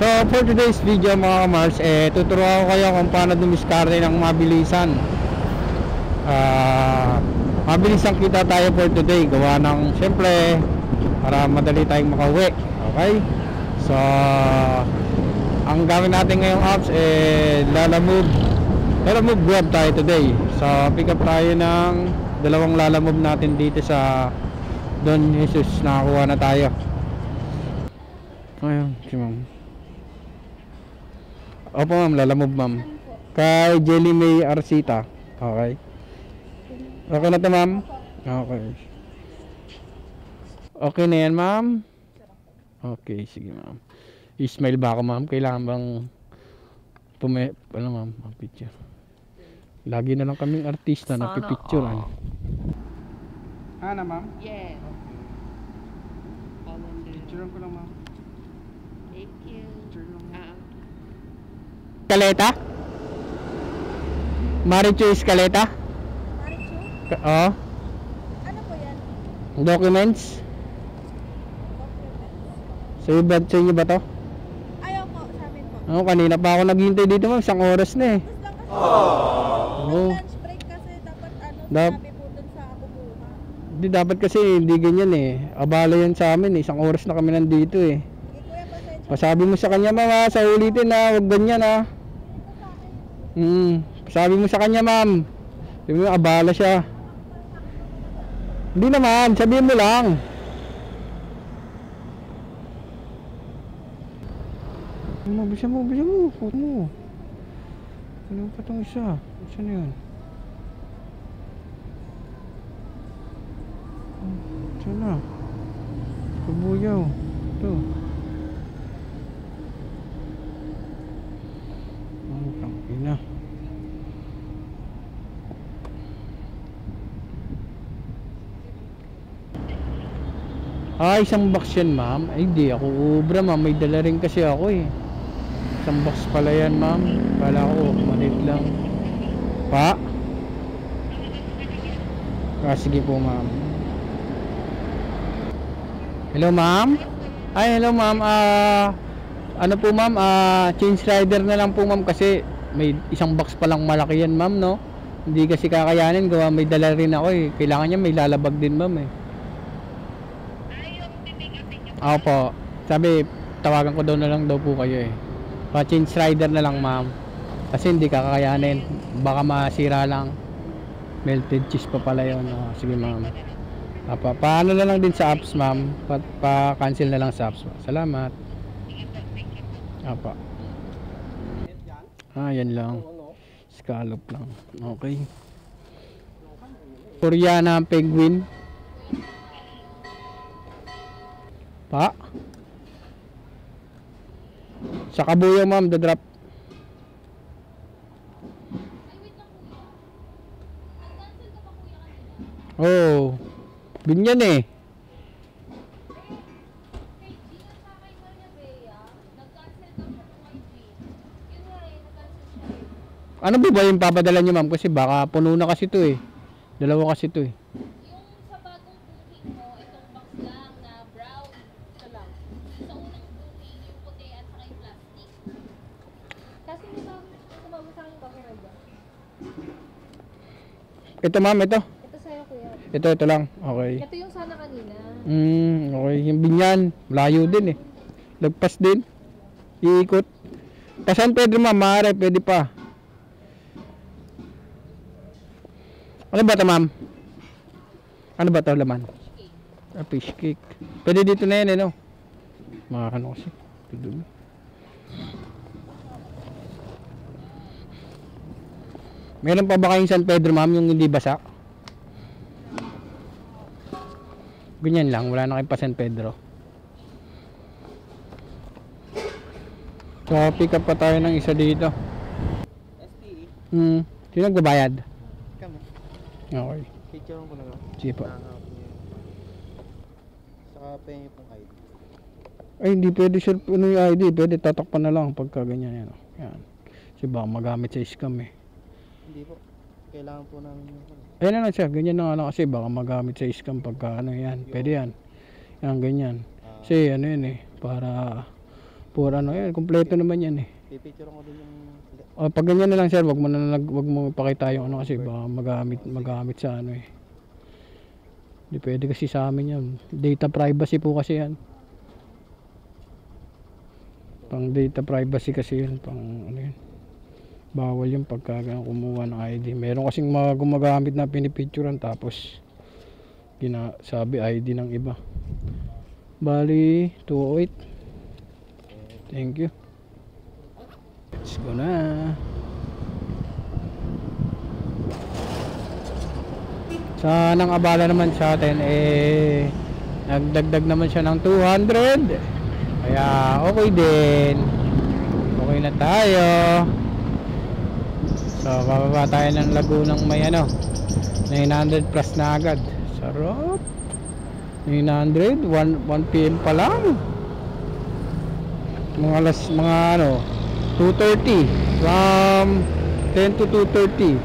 So for today's video mga kamars, tuturuan ko kayo kung paano dumiskarte ng mabilisan. Mabilisan kita tayo for today. Gawa ng syempre para madali tayong makauwi. Okay? So ang gamit natin ngayong apps Lalamove Grab tayo today. So pick up tayo ng dalawang Lalamove natin dito sa Don Jesus. Nakakuha na tayo. Ayun, si ma'am. Opo ma'am, Lalamove ma'am. Kay Jelly May Arcita. Okay. Okay na to ma'am? Okay. Okay na yan ma'am? Okay, sige ma'am. I-smile ba ako ma'am? Kailangan bang ano ma'am, picture. Lagi na lang kaming artista na pipicturean. Ana ma'am? Yes. Picturean ko lang ma'am. Thank you. Escaleta? Marichu Escaleta? Marichu? Oo. Ano po yan? Documents? Sa inyo ba to? Ayaw po, sa amin po. Oo, kanina pa ako naghihintay dito ma'am, isang oras na eh. Tapos lang kasi, Oo. lunch break kasi dapat Dap- sabi po dun sa kukuha. Hindi dapat kasi hindi ganyan eh. Abala yan sa amin eh. Isang oras na kami nandito eh. Kuya, pasensya. Pasabi mo sa kanya ma'am, sa ulitin na, huwag ganyan ha. Sabi mo sa kanya ma'am. Sabi mo abala siya. Hindi naman, sabihin mo lang. Bisa mo. Huwag mo. Ano pa itong isa? Saan yun? Saan na? Kabuyaw. Ito. Tangina. Isang box yan ma'am. Ay di ako ubra ma'am. May dala rin kasi ako eh. Isang box pala yan ma'am. Kala ko maliit lang. Pa? Sige po ma'am. Hello ma'am? Ay hello ma'am. Ano po ma'am? Change rider na lang po ma'am. Kasi may isang box palang malaki yan ma'am no. Hindi kasi kakayanin. Gawa may dala rin ako eh. Kailangan niya may lalabag din ma'am eh. Opo. Sabi, tawagan ko daw na lang daw po kayo eh. Pa-change rider na lang ma'am. Kasi hindi kakayanin. Baka masira lang. Melted cheese pa pala yun. Sige ma'am. Paano na lang din sa apps ma'am. Pa-cancel na lang sa apps ma'am. Salamat. Apa. Yan lang. Scallop lang. Okay. Koreana penguin. Pa? Sa Kabuyaw ma'am, the-drop. Oh. Binyan eh. Ano ba yung papadala nyo ma'am? Kasi baka puno na kasi to eh. Dalawa kasi to eh. Ito ma'am, ito. Ito sa'yo kuya. Ito lang. Okay. Ito yung sana kanina. Okay. Yung binyan, layo din eh. Lagpas din. Iikot. Pa San Pedro ma'am, maaari, pwede pa. Ano ba ito ma'am? Ano ba ito laman? Fish cake. Pwede dito na yan eh no? Makakano kasi. Tudumi. Meron pa ba kayong San Pedro ma'am yung hindi basa? Ganyan lang, wala na kayong pa San Pedro. So pick up pa tayo ng isa dito. STE? Sino nagbabayad? Kami. Okay. Picture ko na lang. Sige po. Saka pengi pong ID. Ay hindi pwede sir, ano yung ID? Pwede tatakpan na lang pagka ganyan yan. Yan. Kasi baka magamit sa scam eh. Hindi po. Kailangan po namin yung Ayan na lang siya, ganyan na nga lang kasi baka magamit sa scam pagka ano yan. Pwede yan. Yan ganyan. Kasi ano yun eh, para For ano yan, kompleto naman yan eh. Pipicture ko din yung... O pag ganyan na lang sir, wag mo ipakita yung ano kasi baka magamit sa ano eh. Hindi pwede kasi sa amin yan. Data privacy po kasi yan. Pang data privacy kasi yan, pang ano yan. Bawal yung pagka kumuha ng ID. Meron kasing mga gumagamit na pinipicturean tapos sabi ID ng iba. Bali 208. Thank you. Let's go na. Sa nang abala naman sa atin nagdagdag naman siya ng 200. Kaya okay din. Okay na tayo. So bababa tayo ng Lagunang may 900 plus na agad. Sarap. 900 1 PM pa lang. Mga 2:30 from 10 to 2:30.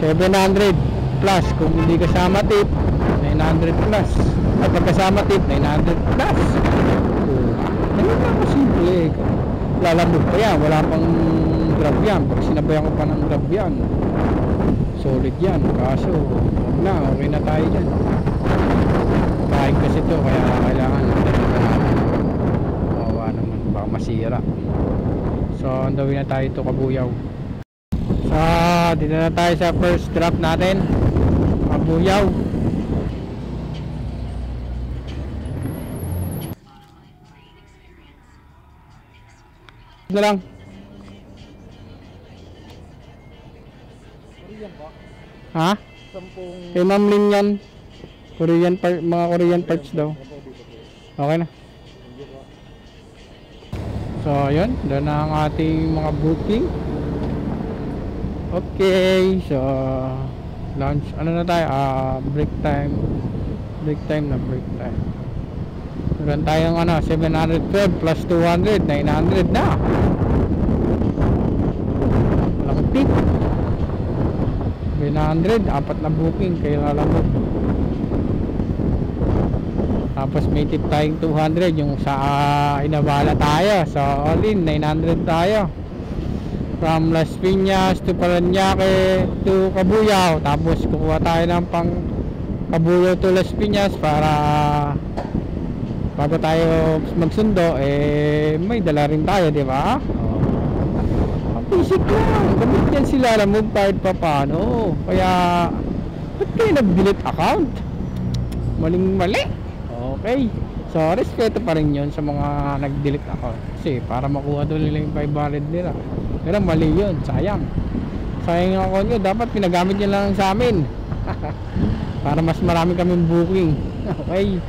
700 plus kung hindi kasama tip, 900 plus. At pag kasama tip, 900 plus. Ganun lang kasimple. Lalamog pa yan, wala pang grab yan. Pag sinabayan ko pa ng grab yan, solid yan. Kaso huwag na, okay na tayo dyan. Kahit kasi to, kaya kailangan kawawa naman, baka masira. So on the way na tayo to Kabuyaw. So dito na tayo sa first drop natin, Kabuyaw. Na lang. Korean ba? Ha? 10... Kay Ma'am Lin yan. Mga Korean parts daw. Okay na. So yun, doon na ang ating mga booking. Okay, so lunch, ano na tayo? Break time. Break time. Meron tayong 712 plus 200, 900 na. Walang tip. 900, 4 na booking, kaya alam mo. Tapos may tip tayong 200 yung sa Inabala tayo. So all in 900 tayo. From Las Piñas to Parañaque to Kabuyaw. Tapos kukuha tayo ng pang Kabuyaw to Las Piñas para bago tayo magsundo may dala rin tayo, di ba? Basic lang. Gamit yan sila, alam mo kahit pa paano. Kaya ba't kayo nag-delete account? Maling-mali. Okay. So respeto pa rin yun sa mga nag-delete account. Kasi para makuha doon nila yung 500 nila. Pero mali yun, sayang. Sayang yung account nyo, dapat pinagamit nyo lang sa amin. Para mas marami kaming booking. Okay.